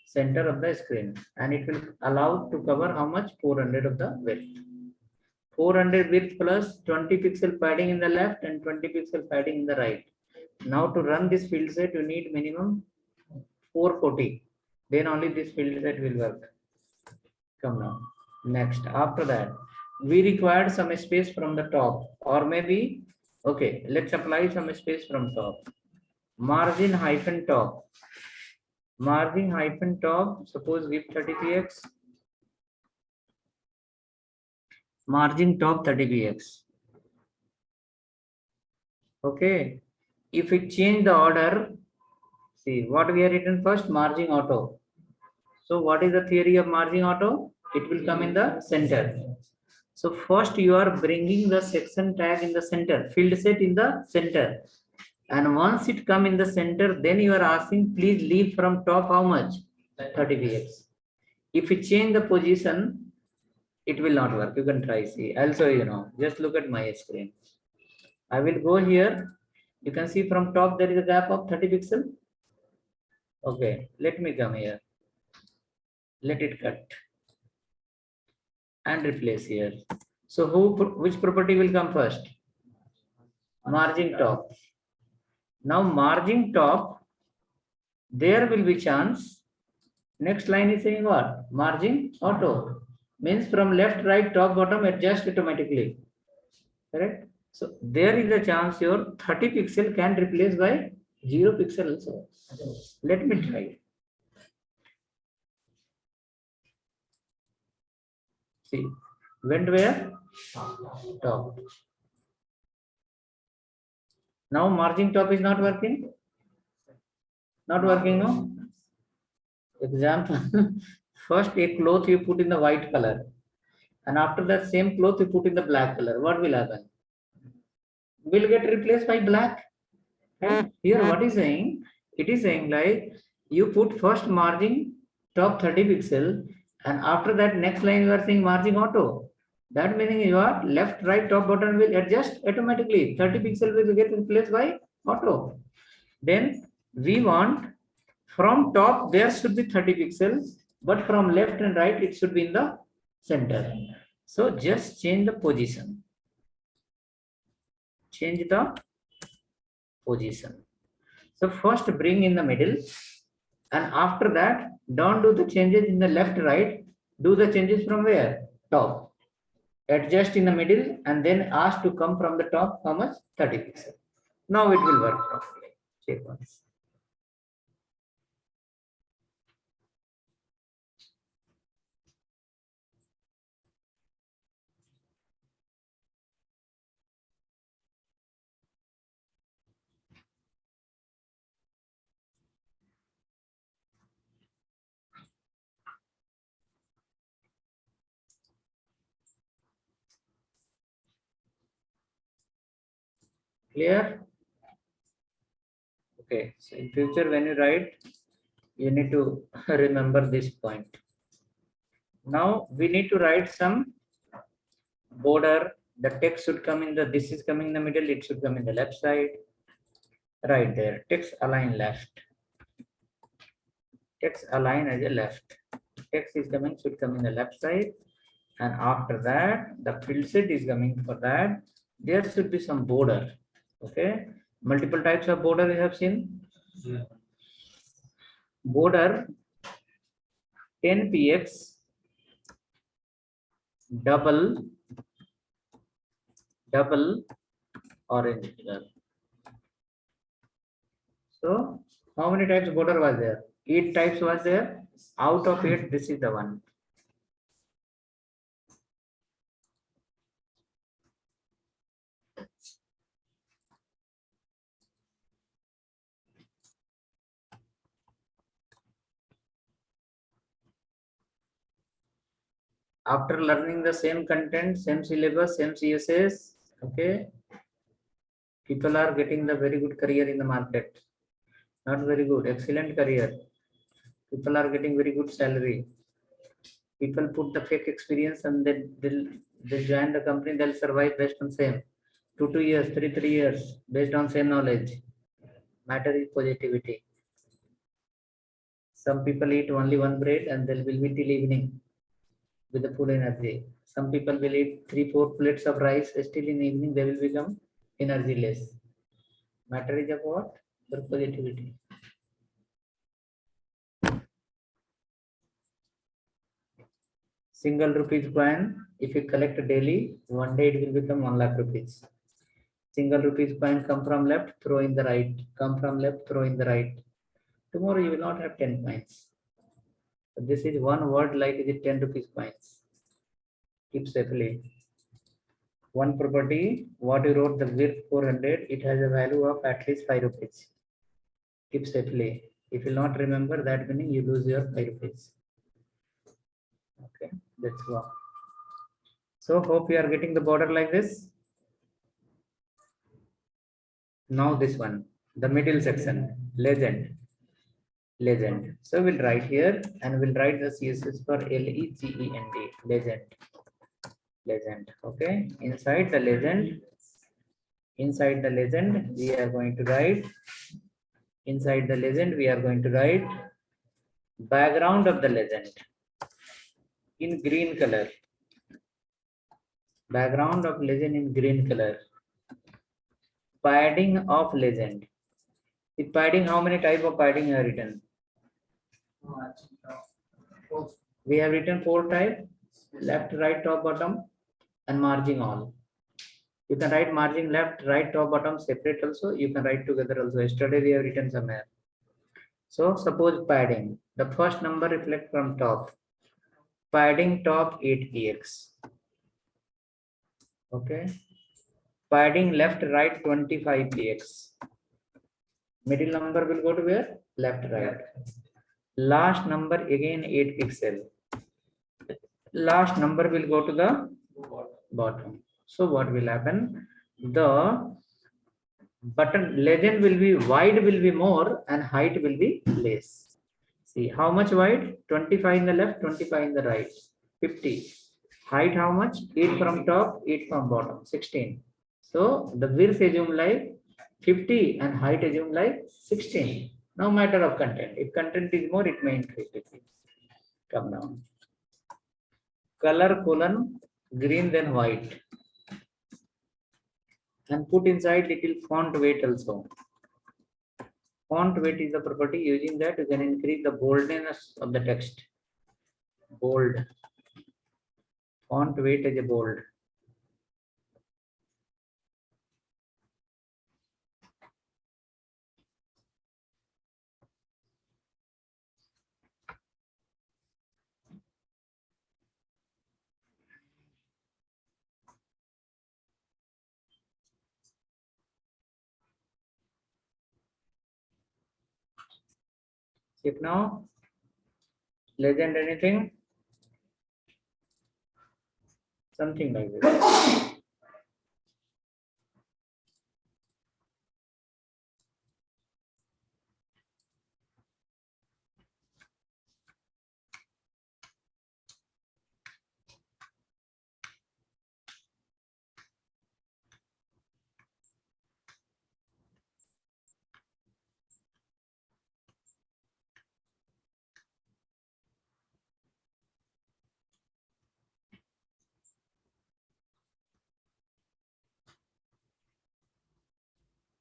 center of the screen and it will allow to cover how much? 400 of the width. 400 width plus 20 pixel padding in the left and 20 pixel padding in the right. Now to run this field set, you need minimum 440. Then only this field set will work. Come now. Next, after that, we required some space from the top, or maybe, okay, let's apply some space from top. Margin hyphen top. Margin hyphen top, suppose give 30 px. Margin top 30 px. Okay. If we change the order, see what we have written first, margin auto. So what is the theory of margin auto? It will come in the center. So first you are bringing the section tag in the center, field set in the center. And once it come in the center, then you are asking, please leave from top how much? 30 px. If you change the position, it will not work. You can try, see. I'll show you now. Just look at my screen. I will go here. You can see from top there is a gap of 30 pixel. Okay, let me come here. Let it cut and replace here. So which property will come first? Margin top. Now margin top, there will be chance. Next line is saying what? Margin auto. Means from left, right, top, bottom, adjust automatically. Correct? So there is a chance your 30 pixel can replace by 0 pixel also. Let me try. See, went where? Top. Now margin top is not working. Not working, no? Example. First a cloth you put in the white color. And after that same cloth you put in the black color. What will happen? Will get replaced by black. Right? Here what is saying? It is saying like you put first margin top 30 pixel and after that next line you are saying margin auto. That meaning your left, right, top, bottom will adjust automatically. 30 pixel will get replaced by auto. Then we want from top there should be 30 pixels, but from left and right it should be in the center. So just change the position. Change the position. So first bring in the middle And after that, don't do the changes in the left, right. Do the changes from where? Top. Adjust in the middle and then ask to come from the top. How much? 30 pixels. Now it will work properly. Check once. Clear? Okay, so in future when you write, you need to remember this point. Now we need to write some border. The text should come in the, this is coming in the middle, it should come in the left side. Right there, text align left. Text align as a left. Text is coming, should come in the left side. And after that, the field set is coming for that. There should be some border. Okay, multiple types of border we have seen. Yeah. Border 10px double orange color. So how many types border was there? 8 types was there. Out of 8, this is the one. After learning the same content, same syllabus, same CSS, okay, people are getting the very good career in the market. Not very good, excellent career. People are getting very good salary. People put the fake experience and then they'll join the company, they'll survive based on same. 2 years, 3 years, based on same knowledge. Matter is positivity. Some people eat only one bread and they will be till evening with the full energy. Some people will eat 3-4 plates of rice, still in evening they will become energyless. Matter is of what? Your positivity. Single rupees coin, if you collect daily, one day it will become 1 lakh rupees. Single rupees coin come from left, throw in the right. Come from left, throw in the right. Tomorrow you will not have 10 coins. But this is one word like is it 10 rupees coins. Keep safely. One property, what you wrote the width 400, it has a value of at least 5 rupees. Keep safely. If you will not remember that meaning, you lose your 5 rupees. Okay, that's all. So hope you are getting the border like this. Now this one, the middle section, legend. Legend. So we'll write here and we'll write the CSS for legend, legend. Legend. Okay. Inside the legend, we are going to write. Inside the legend, we are going to write background of the legend in green color. Background of legend in green color. Padding of legend. The padding, how many type of padding you have written? We have written 4 types: left, right, top, bottom, and margin all. You can write margin left, right, top, bottom separate also. You can write together also. Yesterday we have written somewhere. So suppose padding. The first number reflect from top. Padding top 8px. Okay. Padding left, right 25px. Middle number will go to where? Left, right. Last number again 8 pixel. Last number will go to the bottom. So what will happen? The button legend will be wide will be more and height will be less. See how much wide? 25 in the left, 25 in the right, 50. Height how much? 8 from top, 8 from bottom, 16. So the width assume like 50 and height assume like 16. No matter of content. If content is more, it may increase. Come down. Color colon green then white. And put inside little font weight also. Font weight is the property. Using that, you can increase the boldness of the text. Bold. Font weight is a bold. Check now. Legend anything? Something like this.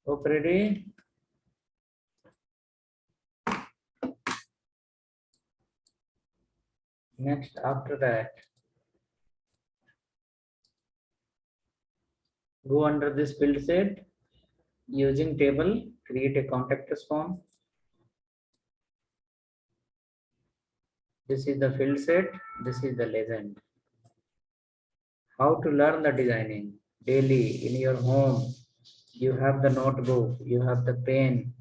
Hope ready? Next, after that, go under this field set. Using table, create a contact us form. This is the field set. This is the legend. How to learn the designing daily in your home. You have the notebook, you have the pen,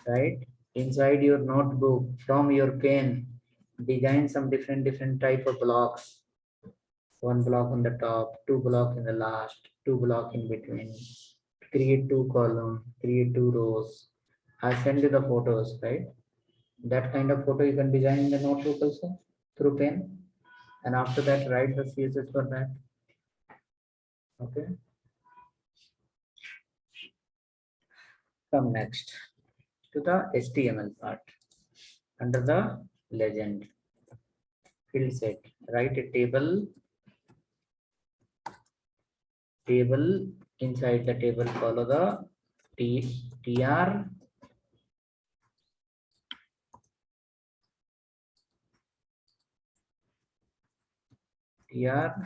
right? Inside your notebook, from your pen, design some different type of blocks. One block on the top, two block in the last, two block in between. Create two columns, create two rows. I send you the photos, right? That kind of photo you can design in the notebook also through pen. And after that, write the CSS for that. Okay. Come next to the HTML part. Under the legend, field set, write a table. Table, inside the table, follow the tr. tr,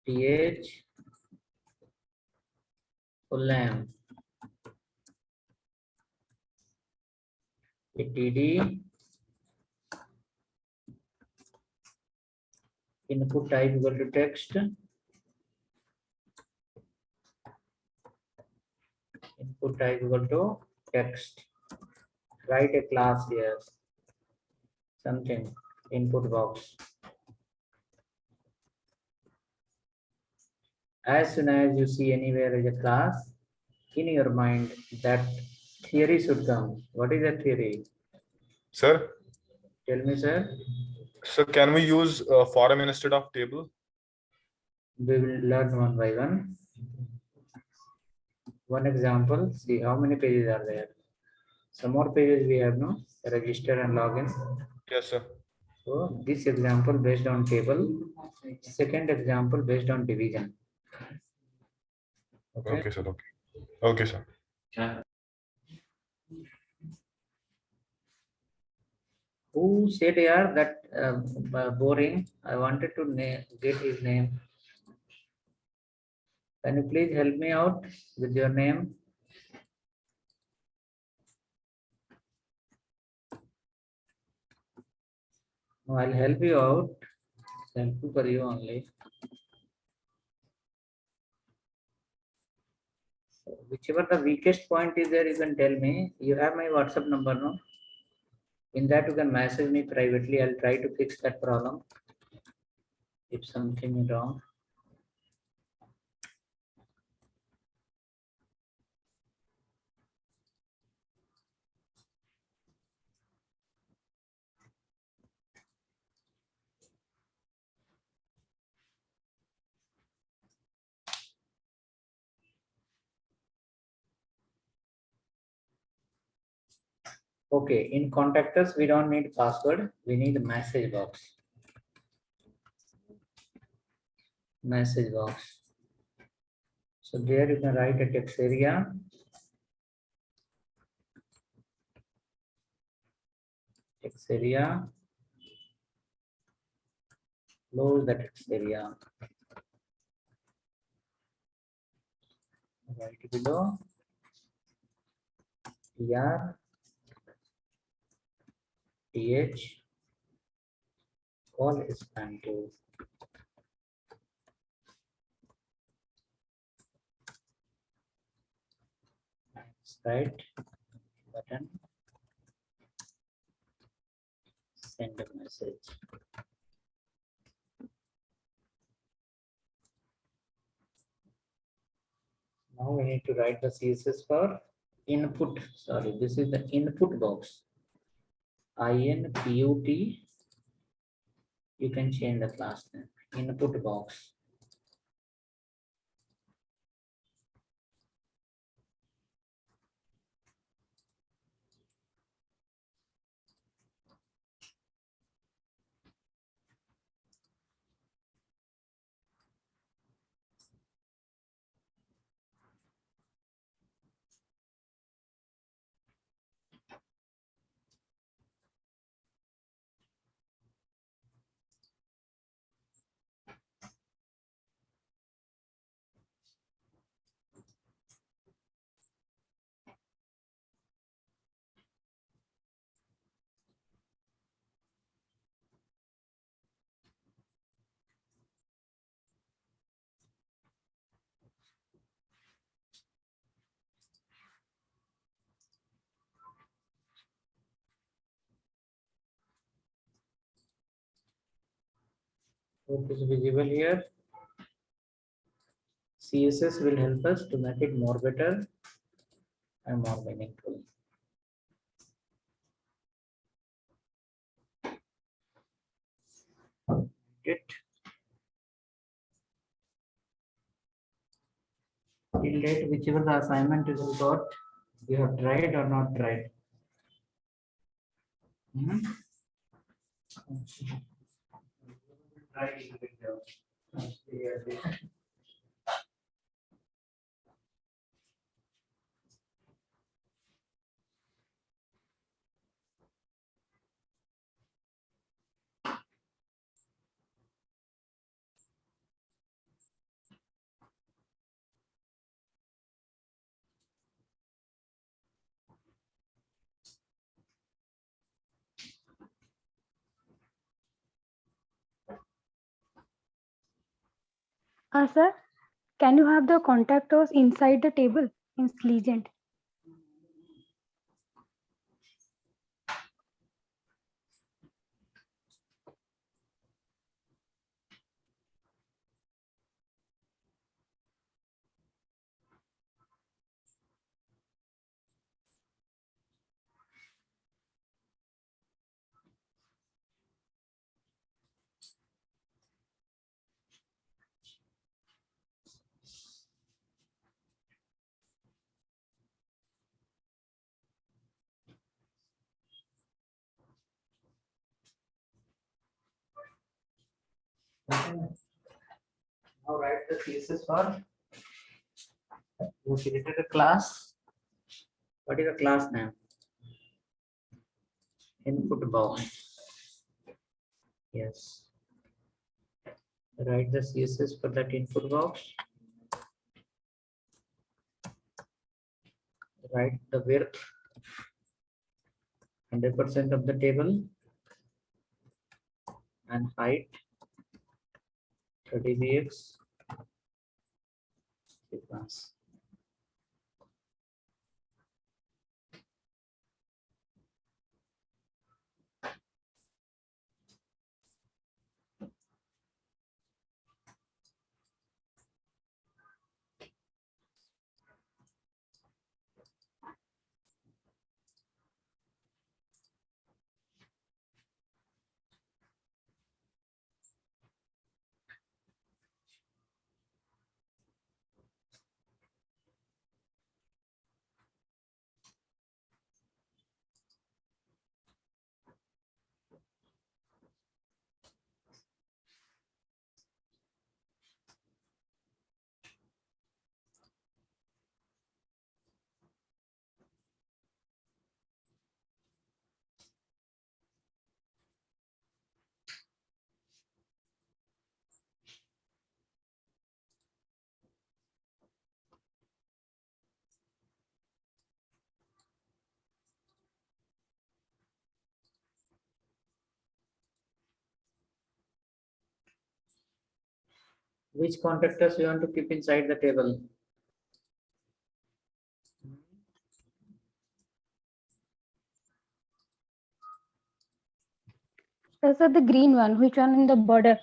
th, full name, atd, input type equal to text, input type equal to text. Write a class here, something, input box. As soon as you see anywhere as a class, in your mind that theory should come. What is that theory? Sir, Tell me, sir. so can we use forum instead of table? We will learn one by one. One example, see how many pages are there. Some more pages we have, no? Register and login. Yes, sir. So this example based on table. Second example based on division. Okay. Okay, sir. Okay. Okay, sir. Who said here that boring? I wanted to get his name. Can you please help me out with your name? No, I'll help you out. Helpful for you only. So whichever the weakest point is there, you can tell me. You have my WhatsApp number, no? In that you can message me privately. I'll try to fix that problem. If something is wrong. Okay, in contact us, we don't need password. We need a message box. Message box. So there you can write a text area. X area, close that X area. Right below TR, TH, call span to. Right button, send a message. Now we need to write the CSS for input. Sorry, this is the input box. INPUT. You can change the class name. Input box. Hope is visible here. CSS will help us to make it more better and more meaningful. It till date, whichever the assignment is got, you have tried or not tried. Hmm? Try it. Sir, can you have the contactors inside the table in Legend? Now write the thesis for. You created a class. What is the class name? Input box. Yes. Write the CSS for that input box. Write the width 100% of the table and height 30 px sequence. Which contractors you want to keep inside the table? Those are the green one, which one in the border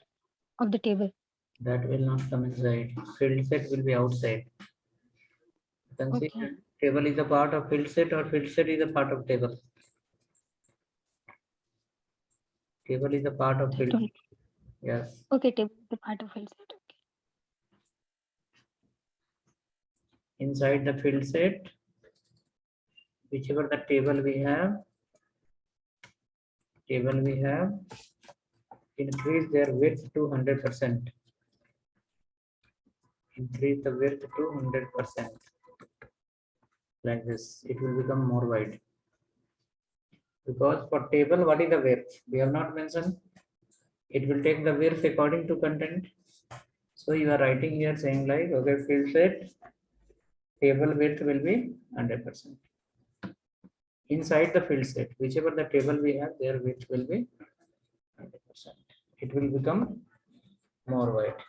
of the table? That will not come inside. Field set will be outside. Consider Okay. table is a part of field set or field set is a part of table. Table is a part of field. Don't- Yes. Okay, table, the part of field set. Okay. Inside the field set, whichever the table we have, increase their width to 100%. Increase the width to 100%. Like this, it will become more wide. Because for table, what is the width? We have not mentioned. It will take the width according to content. So you are writing here saying like, okay, field set, table width will be 100%. Inside the field set, whichever the table we have, their width will be 100%. It will become more wide.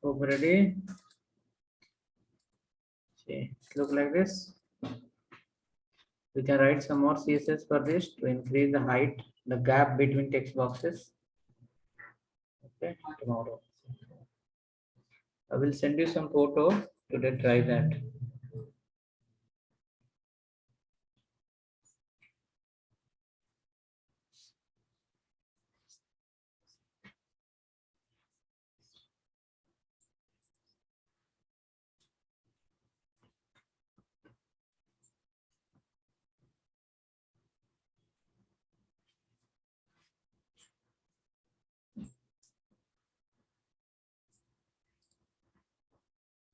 Hope ready. See, look like this. We can write some more CSS for this to increase the height, the gap between text boxes. Okay, tomorrow. I will send you some photo to try that.